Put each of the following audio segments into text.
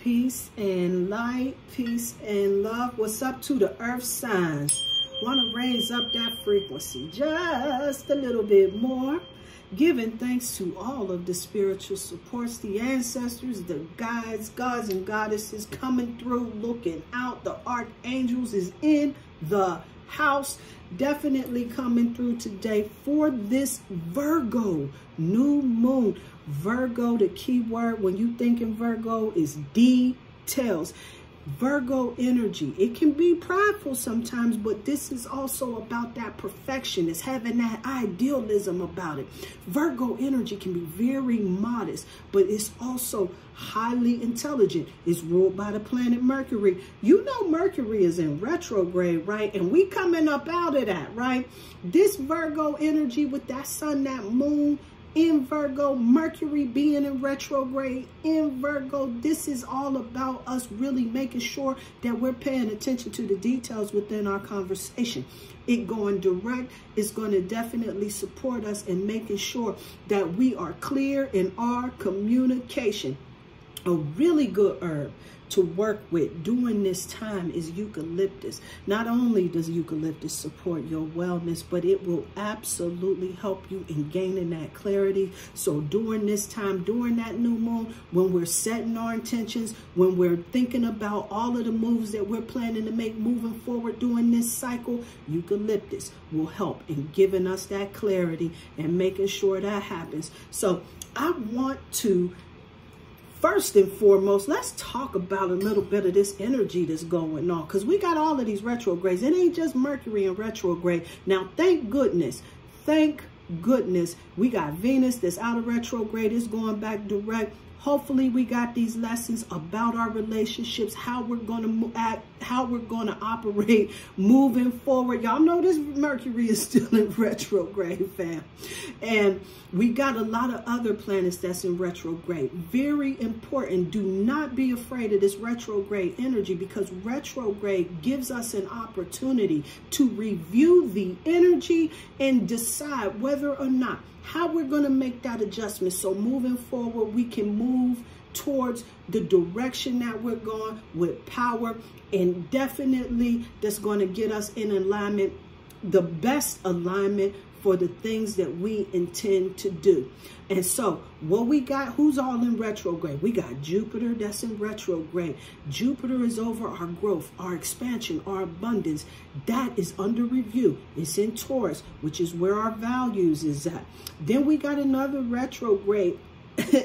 Peace and light, peace and love. What's up to the earth signs? Want to raise up that frequency just a little bit more. Giving thanks to all of the spiritual supports, the ancestors, the guides, gods and goddesses coming through, looking out. The archangels is in the house, definitely coming through today for this Virgo new moon. Virgo, the key word when you think in Virgo is details. Virgo energy, it can be prideful sometimes, but this is also about that perfection. It's having that idealism about it. Virgo energy can be very modest, but it's also highly intelligent. It's ruled by the planet Mercury. You know Mercury is in retrograde, right? And we coming up out of that, right? This Virgo energy with that sun, that moon in Virgo, Mercury being in retrograde in Virgo, this is all about us really making sure that we're paying attention to the details within our conversation. It going direct is going to definitely support us in making sure that we are clear in our communication. A really good herb to work with during this time is eucalyptus. Not only does eucalyptus support your wellness, but it will absolutely help you in gaining that clarity. So during this time, during that new moon, when we're setting our intentions, when we're thinking about all of the moves that we're planning to make moving forward during this cycle, eucalyptus will help in giving us that clarity and making sure that happens. So I want to first and foremost, let's talk about a little bit of this energy that's going on, because we got all of these retrogrades. It ain't just Mercury in retrograde. Now, thank goodness, we got Venus that's out of retrograde. It's going back direct. Hopefully we got these lessons about our relationships, how we're going to act, how we're going to operate moving forward. Y'all know this Mercury is still in retrograde, fam. And we got a lot of other planets that's in retrograde. Very important. Do not be afraid of this retrograde energy, because retrograde gives us an opportunity to review the energy and decide whether or not how we're going to make that adjustment. So moving forward, we can move towards the direction that we're going with power, and definitely that's going to get us in alignment, the best alignment for the things that we intend to do. And so what we got, who's all in retrograde? We got Jupiter that's in retrograde. Jupiter is over our growth, our expansion, our abundance. That is under review. It's in Taurus, which is where our values is at. Then we got another retrograde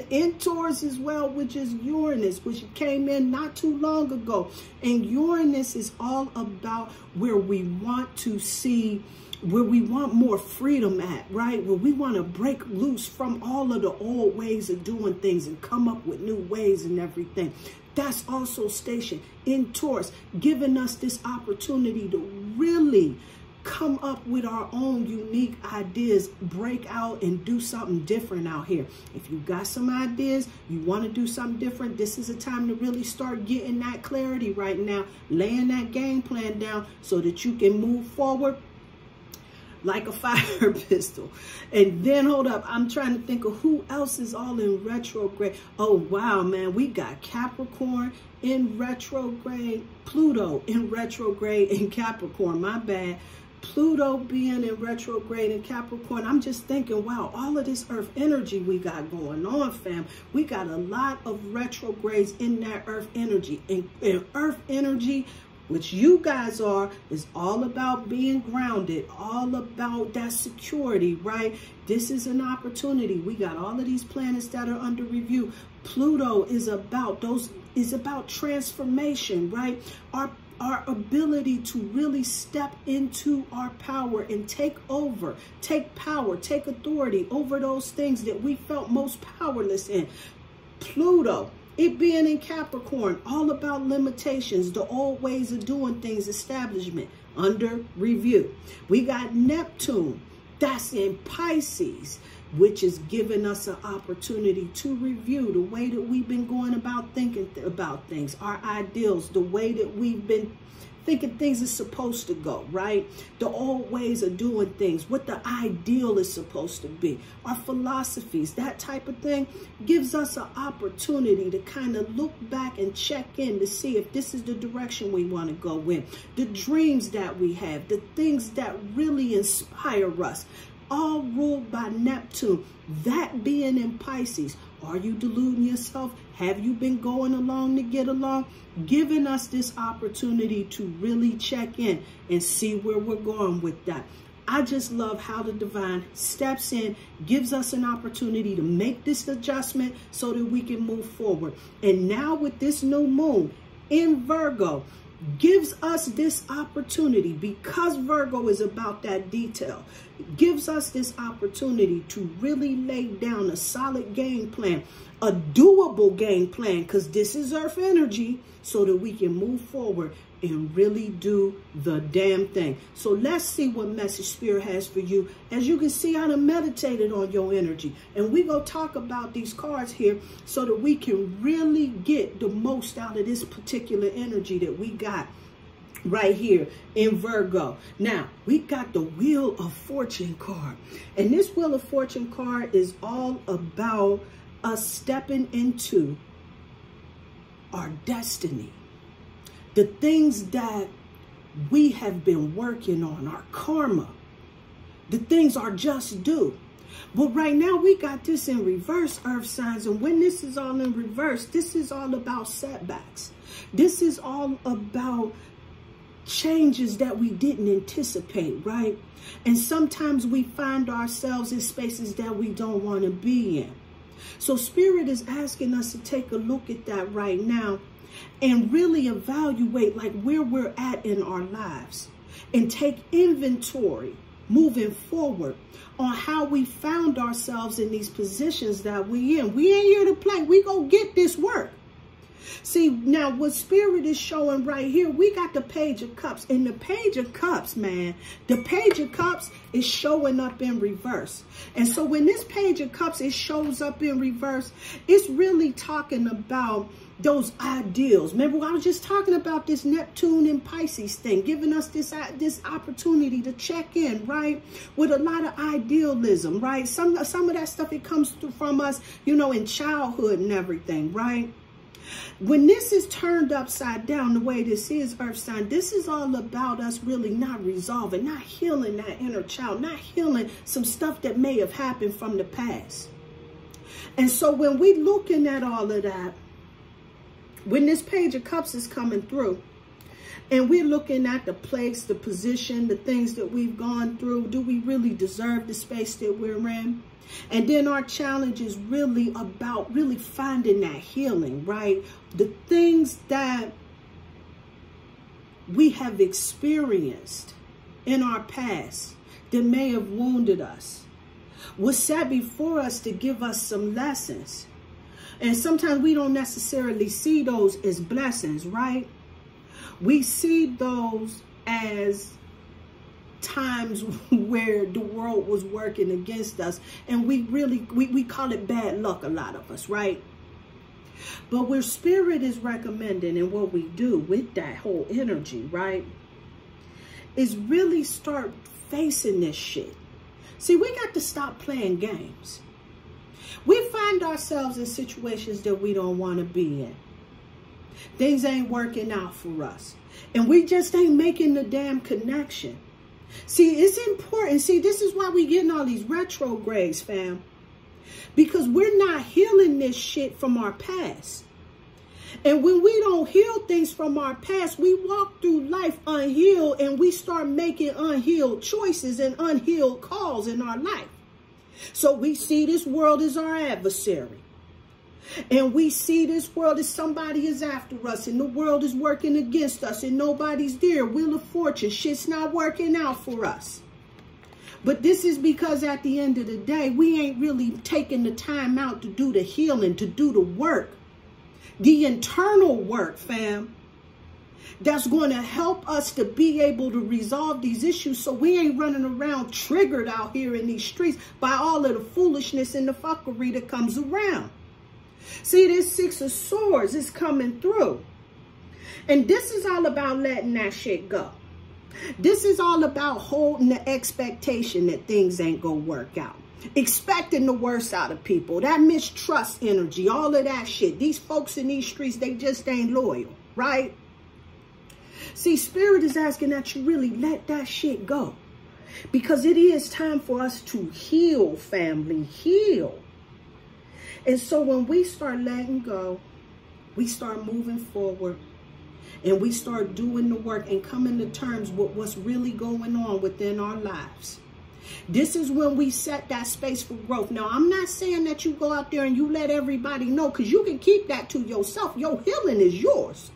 in Taurus as well, which is Uranus, which came in not too long ago. And Uranus is all about where we want to see, where we want more freedom at, right? Where we want to break loose from all of the old ways of doing things and come up with new ways and everything. That's also stationed in Taurus, giving us this opportunity to really come up with our own unique ideas, break out and do something different out here. If you got some ideas, you want to do something different, this is a time to really start getting that clarity right now, laying that game plan down so that you can move forward like a fire pistol. And then hold up, I'm trying to think of who else is all in retrograde. Oh wow, man, we got Capricorn in retrograde, Pluto in retrograde in Capricorn, my bad. Pluto being in retrograde in Capricorn, I'm just thinking, wow, all of this earth energy we got going on, fam. We got a lot of retrogrades in that earth energy. And earth energy, which you guys are, is all about being grounded, all about that security, right? This is an opportunity. We got all of these planets that are under review. Pluto is about transformation, right? Our ability to really step into our power and take over, take power, take authority over those things that we felt most powerless in. Pluto, it being in Capricorn, all about limitations, the old ways of doing things, establishment, under review. We got Neptune, that's in Pisces, which is giving us an opportunity to review the way that we've been going about thinking about things, our ideals, the way that we've been thinking things are supposed to go, right? The old ways of doing things, what the ideal is supposed to be, our philosophies, that type of thing gives us an opportunity to kind of look back and check in to see if this is the direction we want to go in. The dreams that we have, the things that really inspire us, all ruled by Neptune, that being in Pisces. Are you deluding yourself? Have you been going along to get along? Giving us this opportunity to really check in and see where we're going with that. I just love how the divine steps in, gives us an opportunity to make this adjustment so that we can move forward. And now with this new moon in Virgo, gives us this opportunity, because Virgo is about that detail, gives us this opportunity to really lay down a solid game plan, a doable game plan, because this is Earth energy, so that we can move forward and really do the damn thing. So let's see what message Spirit has for you. As you can see, I done meditated on your energy, and we go talk about these cards here so that we can really get the most out of this particular energy that we got right here in Virgo. Now, we got the Wheel of Fortune card, and this Wheel of Fortune card is all about us stepping into our destiny. The things that we have been working on, our karma, the things are just due. But right now we got this in reverse, earth signs. And when this is all in reverse, this is all about setbacks. This is all about changes that we didn't anticipate, right? And sometimes we find ourselves in spaces that we don't want to be in. So Spirit is asking us to take a look at that right now and really evaluate like where we're at in our lives and take inventory moving forward on how we found ourselves in these positions that we in. We ain't here to play. We go get this work. See, now what Spirit is showing right here, we got the Page of Cups. And the Page of Cups, man, the Page of Cups is showing up in reverse. And so when this Page of Cups, it shows up in reverse, it's really talking about those ideals. Remember, I was just talking about this Neptune and Pisces thing, giving us this opportunity to check in, right? With a lot of idealism, right? Some of that stuff, it comes from us, you know, in childhood and everything, right? When this is turned upside down the way this is, earth sign, this is all about us really not resolving, not healing that inner child, not healing some stuff that may have happened from the past. And so when we looking at all of that, when this Page of Cups is coming through, and we're looking at the place, the position, the things that we've gone through, do we really deserve the space that we're in? And then our challenge is really about really finding that healing, right? The things that we have experienced in our past that may have wounded us was set before us to give us some lessons. And sometimes we don't necessarily see those as blessings, right? We see those as times where the world was working against us, and we call it bad luck, a lot of us, right? But where Spirit is recommending and what we do with that whole energy, right, is really start facing this shit. See, we got to stop playing games. We find ourselves in situations that we don't want to be in. Things ain't working out for us, and we just ain't making the damn connection. See, it's important. See, this is why we getting all these retrogrades, fam. Because we're not healing this shit from our past. And when we don't heal things from our past, we walk through life unhealed, and we start making unhealed choices and unhealed calls in our life. So we see this world as our adversary. And we see this world as somebody is after us, and the world is working against us, and nobody's there. Wheel of Fortune, shit's not working out for us. But this is because at the end of the day, we ain't really taking the time out to do the healing, to do the work. The internal work, fam, that's going to help us to be able to resolve these issues, so we ain't running around triggered out here in these streets by all of the foolishness and the fuckery that comes around. See, this Six of Swords is coming through. And this is all about letting that shit go. This is all about holding the expectation that things ain't gonna work out. Expecting the worst out of people. That mistrust energy, all of that shit. These folks in these streets, they just ain't loyal, right? See, Spirit is asking that you really let that shit go. Because it is time for us to heal, family, heal. And so when we start letting go, we start moving forward. And we start doing the work and coming to terms with what's really going on within our lives. This is when we set that space for growth. Now, I'm not saying that you go out there and you let everybody know, because you can keep that to yourself. Your healing is yours.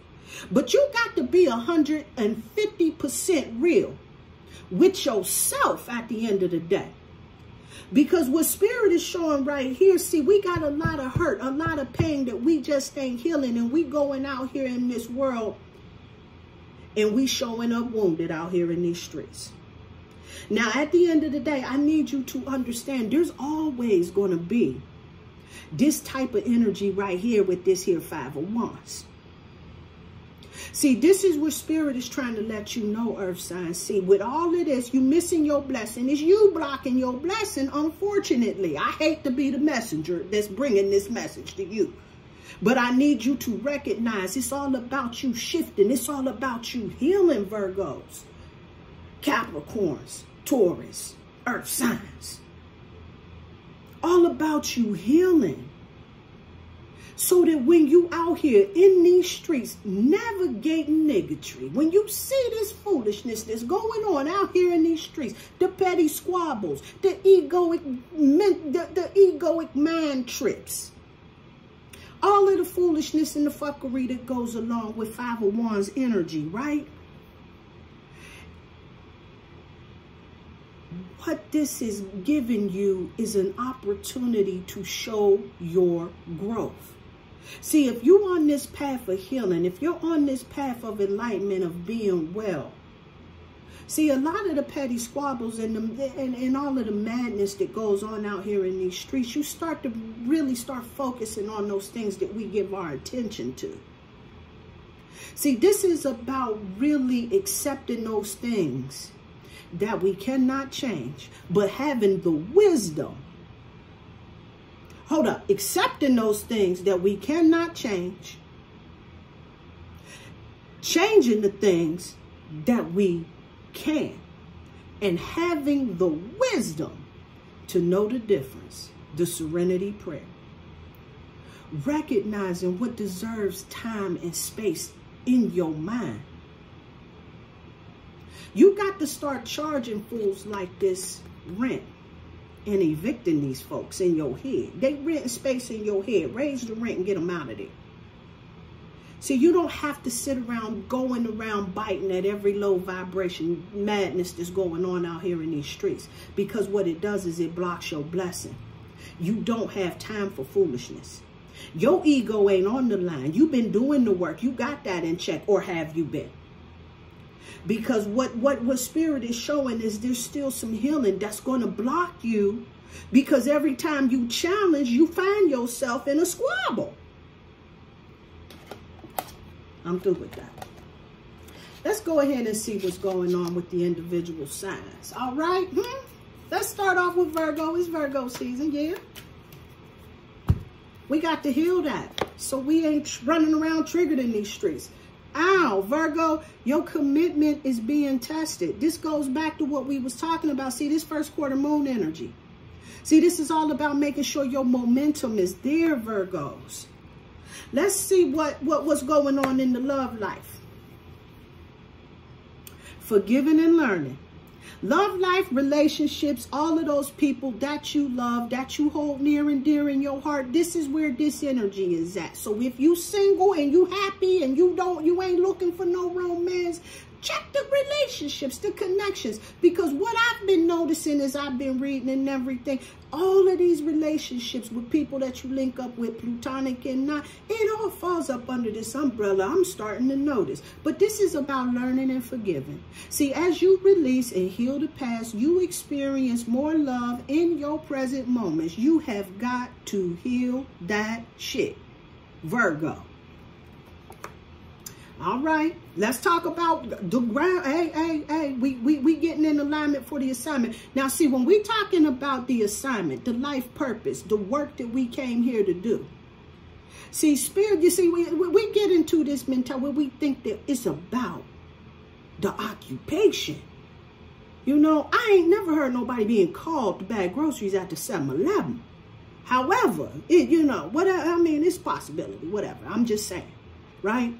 But you got to be 150% real with yourself at the end of the day. Because what Spirit is showing right here, see, we got a lot of hurt, a lot of pain that we just ain't healing. And we going out here in this world and we showing up wounded out here in these streets. Now, at the end of the day, I need you to understand there's always going to be this type of energy right here with this here Five of Wands. See, this is what Spirit is trying to let you know, Earth signs. See, with all of this, you missing your blessing. It's you blocking your blessing, unfortunately. I hate to be the messenger that's bringing this message to you. But I need you to recognize it's all about you shifting. It's all about you healing, Virgos, Capricorns, Taurus, Earth signs. All about you healing. So that when you out here in these streets navigating negatory, when you see this foolishness that's going on out here in these streets, the petty squabbles, the egoic mind trips, all of the foolishness and the fuckery that goes along with Five of Wands energy, right? What this is giving you is an opportunity to show your growth. See, if you're on this path of healing, if you're on this path of enlightenment, of being well, see, a lot of the petty squabbles and all of the madness that goes on out here in these streets, you start to really start focusing on those things that we give our attention to. See, this is about really accepting those things that we cannot change, but having the wisdom. Hold up. Accepting those things that we cannot change. Changing the things that we can. And having the wisdom to know the difference. The serenity prayer. Recognizing what deserves time and space in your mind. You got to start charging fools like this rent. And evicting these folks in your head. They rent space in your head. Raise the rent and get them out of there. See, you don't have to sit around going around biting at every low vibration madness that's going on out here in these streets. Because what it does is it blocks your blessing. You don't have time for foolishness. Your ego ain't on the line. You've been doing the work. You got that in check. Or have you been? Because what Spirit is showing is there's still some healing that's going to block you. Because every time you challenge, you find yourself in a squabble. I'm through with that. Let's go ahead and see what's going on with the individual signs. All right? Let's start off with Virgo. It's Virgo season, yeah. We got to heal that. So we ain't running around triggered in these streets. Ow, Virgo, your commitment is being tested. This goes back to what we was talking about. See, this first quarter moon energy. See, this is all about making sure your momentum is there, Virgos. Let's see what's going on in the love life. Forgiving and learning. Love life, relationships, all of those people that you love, that you hold near and dear in your heart, this is where this energy is at. So if you single and you happy and you ain't looking for no romance, check the relationships, the connections. Because what I've been noticing as I've been reading and everything, all of these relationships with people that you link up with, platonic and not, it all falls up under this umbrella. I'm starting to notice. But this is about learning and forgiving. See, as you release and heal the past, you experience more love in your present moments. You have got to heal that shit. Virgo. All right, let's talk about the ground. Hey, we getting in alignment for the assignment. Now, see, when we talking about the assignment, the life purpose, the work that we came here to do. See, spirit, you see, we get into this mentality where we think that it's about the occupation. You know, I ain't never heard nobody being called to bag groceries at the 7-Eleven. However, you know, whatever, I mean, it's a possibility, whatever. I'm just saying, right?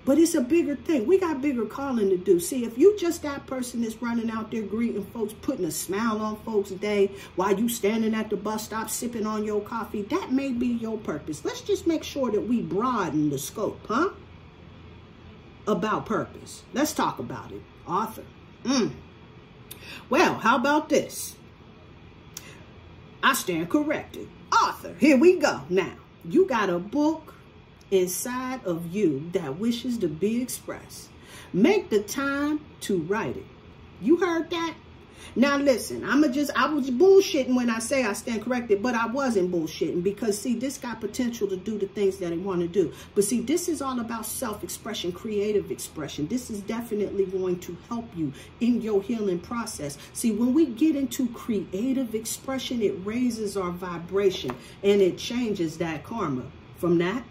But it's a bigger thing. We got bigger calling to do. See, if you just that person that's running out there greeting folks, putting a smile on folks' day while you standing at the bus stop sipping on your coffee, that may be your purpose. Let's just make sure that we broaden the scope, huh? About purpose. Let's talk about it. Author. Well, how about this? I stand corrected. Author. Here we go. Now, you got a book inside of you that wishes to be expressed. Make the time to write it. You heard that? Now listen, I was bullshitting when I say I stand corrected, but I wasn't bullshitting because see, this got potential to do the things that I want to do. But see, this is all about self-expression, creative expression. This is definitely going to help you in your healing process. See, when we get into creative expression, it raises our vibration and it changes that karma from that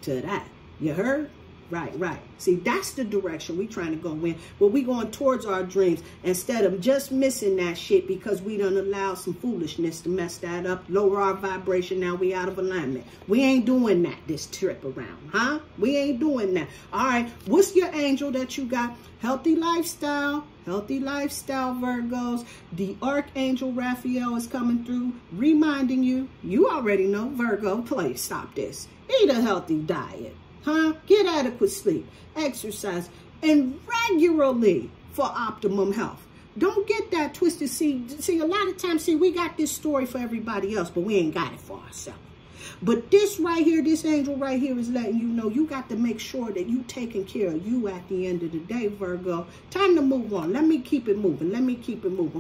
to that. You heard? Right. See, that's the direction we trying to go in. Where we going towards our dreams instead of just missing that shit because we done allowed some foolishness to mess that up, lower our vibration. Now we out of alignment. We ain't doing that this trip around, huh? We ain't doing that. All right. What's your angel that you got? Healthy lifestyle. Healthy lifestyle, Virgos. The Archangel Raphael is coming through, reminding you. You already know, Virgo. Please stop this. Eat a healthy diet. Huh? Get adequate sleep, exercise, and regularly for optimum health. Don't get that twisted. See, a lot of times, we got this story for everybody else, but we ain't got it for ourselves. But this right here, this angel right here is letting you know you got to make sure that you taking care of you at the end of the day, Virgo. Time to move on. Let me keep it moving.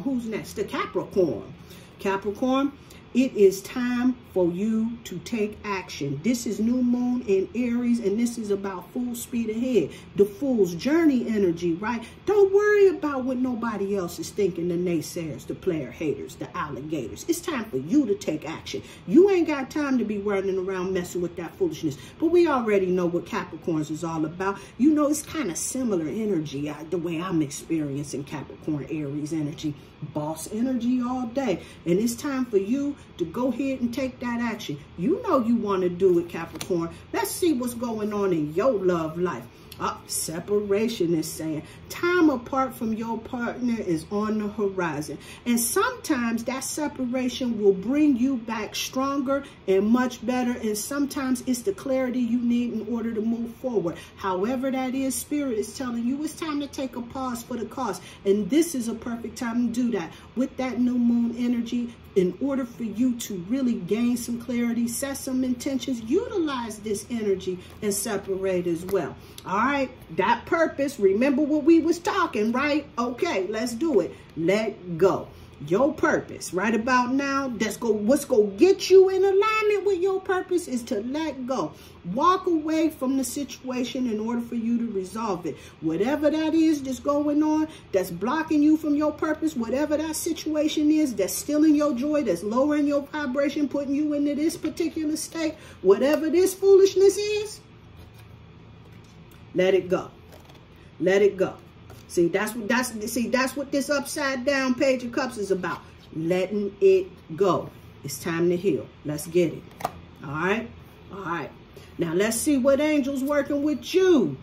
Who's next? The Capricorn. Capricorn. It is time for you to take action. This is new moon in Aries, and this is about full speed ahead. The fool's journey energy, right? Don't worry about what nobody else is thinking, the naysayers, the player haters, the alligators. It's time for you to take action. You ain't got time to be running around messing with that foolishness. But we already know what Capricorns is all about. You know, it's kind of similar energy, the way I'm experiencing Capricorn Aries energy. Boss energy all day. And it's time for you to go ahead and take that action. You know you want to do it, Capricorn. Let's see what's going on in your love life. Separation is saying time apart from your partner is on the horizon. And sometimes that separation will bring you back stronger and much better. And sometimes it's the clarity you need in order to move forward. However that is, Spirit is telling you it's time to take a pause for the cause. And this is a perfect time to do that. With that new moon energy, in order for you to really gain some clarity, set some intentions, utilize this energy and separate as well. All right, that purpose, remember what we was talking, right? Okay, let's do it. Let go. Your purpose right about now, what's going to get you in alignment with your purpose is to let go. Walk away from the situation in order for you to resolve it. Whatever that is that's going on, that's blocking you from your purpose, whatever that situation is that's stealing your joy, that's lowering your vibration, putting you into this particular state, whatever this foolishness is, let it go. Let it go. See, that's what this upside down Page of Cups is about. Letting it go. It's time to heal. Let's get it. All right? All right. Now, let's see what angel's working with you,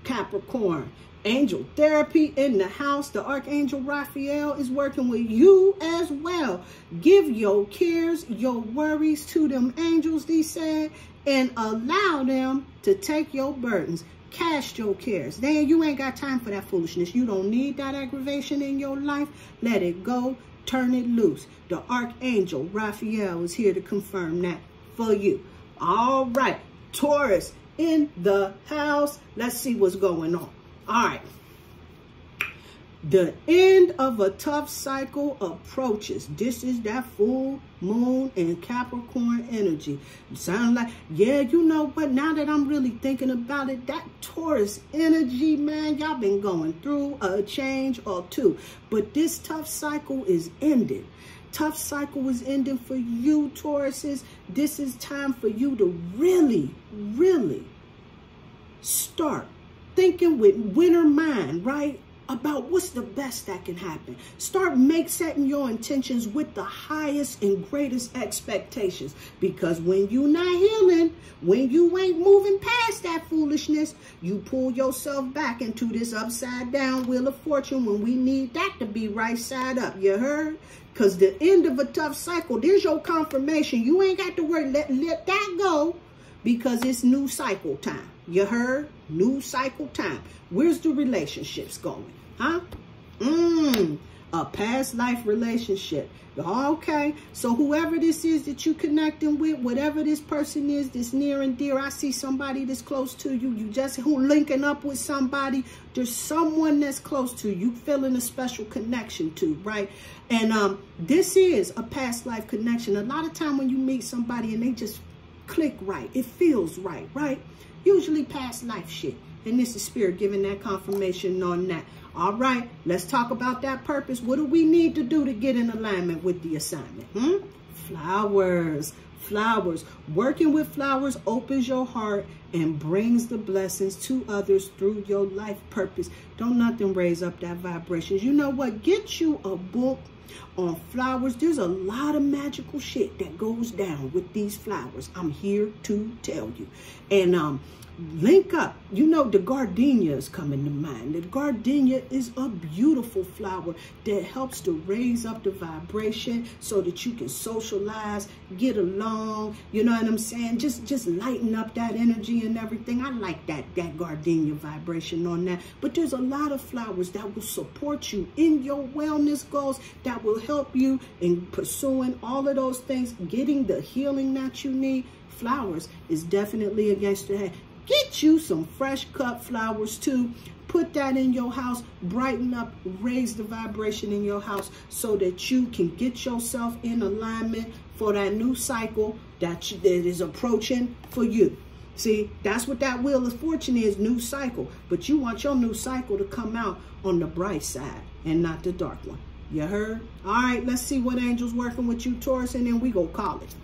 Capricorn. Angel therapy in the house. The Archangel Raphael is working with you as well. Give your cares, your worries to them angels, they said, and allow them to take your burdens. Cast your cares. Then you ain't got time for that foolishness. You don't need that aggravation in your life. Let it go. Turn it loose. The Archangel Raphael is here to confirm that for you. All right. Taurus in the house. Let's see what's going on. All right. The end of a tough cycle approaches. This is that full moon and Capricorn energy. Sound like, yeah, you know what? Now that I'm really thinking about it, that Taurus energy, man, y'all been going through a change or two. But this tough cycle is ending. Tough cycle is ending for you, Tauruses. This is time for you to really, really start thinking with winter mind, right? About what's the best that can happen. Start setting your intentions with the highest and greatest expectations. Because when you not healing, when you ain't moving past that foolishness, you pull yourself back into this upside down wheel of fortune when we need that to be right side up. You heard? Because the end of a tough cycle, there's your confirmation. You ain't got to worry. Let that go, because it's new cycle time. You heard? New cycle time. Where's the relationships going? Huh? A past life relationship. Okay. So whoever this is that you connecting with, whatever this person is that's near and dear, I see somebody that's close to you. You just linking up with somebody. There's someone that's close to you, feeling a special connection to, right? And this is a past life connection. A lot of time when you meet somebody and they just click right, it feels right, right? Usually past life shit. And this is spirit giving that confirmation on that. All right, let's talk about that purpose. What do we need to do to get in alignment with the assignment? Flowers. Flowers. Working with flowers opens your heart and brings the blessings to others through your life purpose. Don't nothing raise up that vibration. You know what? Get you a book on flowers. There's a lot of magical shit that goes down with these flowers. I'm here to tell you. And link up. You know, the gardenia is coming to mind. The gardenia is a beautiful flower that helps to raise up the vibration so that you can socialize, get along. You know what I'm saying? Just lighten up that energy and everything. I like that gardenia vibration on that. But there's a lot of flowers that will support you in your wellness goals, that will help you in pursuing all of those things, getting the healing that you need. Flowers is definitely against your head. Get you some fresh cut flowers too. Put that in your house, brighten up, raise the vibration in your house so that you can get yourself in alignment for that new cycle that is approaching for you. See, that's what that wheel of fortune is, new cycle. But you want your new cycle to come out on the bright side and not the dark one. You heard? All right, let's see what angel's working with you, Taurus, and then we go call it.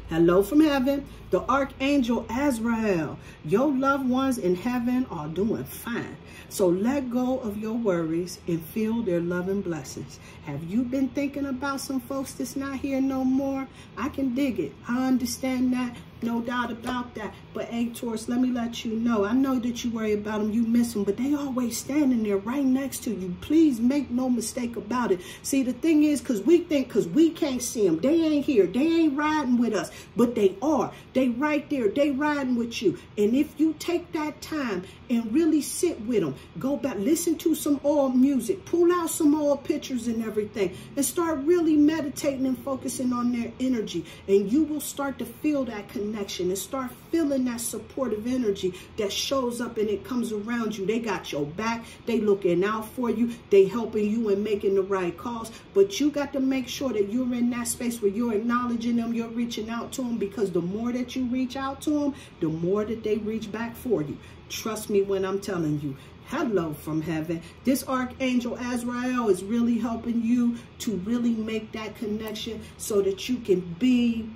Hello from heaven, the Archangel Azrael. Your loved ones in heaven are doing fine. So let go of your worries and feel their love and blessings. Have you been thinking about some folks that's not here no more? I can dig it. I understand that. No doubt about that. But hey, Taurus, let me let you know. I know that you worry about them, you miss them, but they always standing there right next to you. Please make no mistake about it. See, the thing is, because we can't see them. They ain't here. They ain't riding with us, but they are. They right there. They riding with you. And if you take that time and really sit with them, go back, listen to some old music, pull out some old pictures and everything, and start really meditating and focusing on their energy. And you will start to feel that connection and start feeling that supportive energy that shows up and it comes around you. They got your back. They looking out for you. They helping you in making the right calls. But you got to make sure that you're in that space where you're acknowledging them, you're reaching out to them, because the more that you reach out to them, the more that they reach back for you. Trust me when I'm telling you. Hello from heaven. This Archangel Azrael is really helping you to really make that connection so that you can be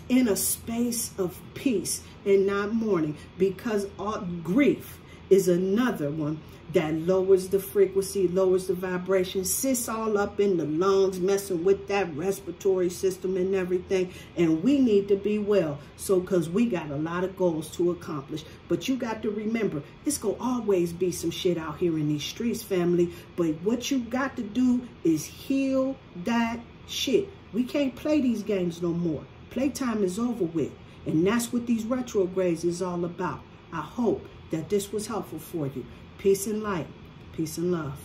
in a space of peace and not mourning, because grief is another one that lowers the frequency, lowers the vibration, sits all up in the lungs, messing with that respiratory system and everything. And we need to be well. So, because we got a lot of goals to accomplish. But you got to remember, it's going to always be some shit out here in these streets, family. But what you got to do is heal that shit. We can't play these games no more. Playtime is over with. And that's what these retrogrades is all about. I hope that this was helpful for you. Peace and light. Peace and love.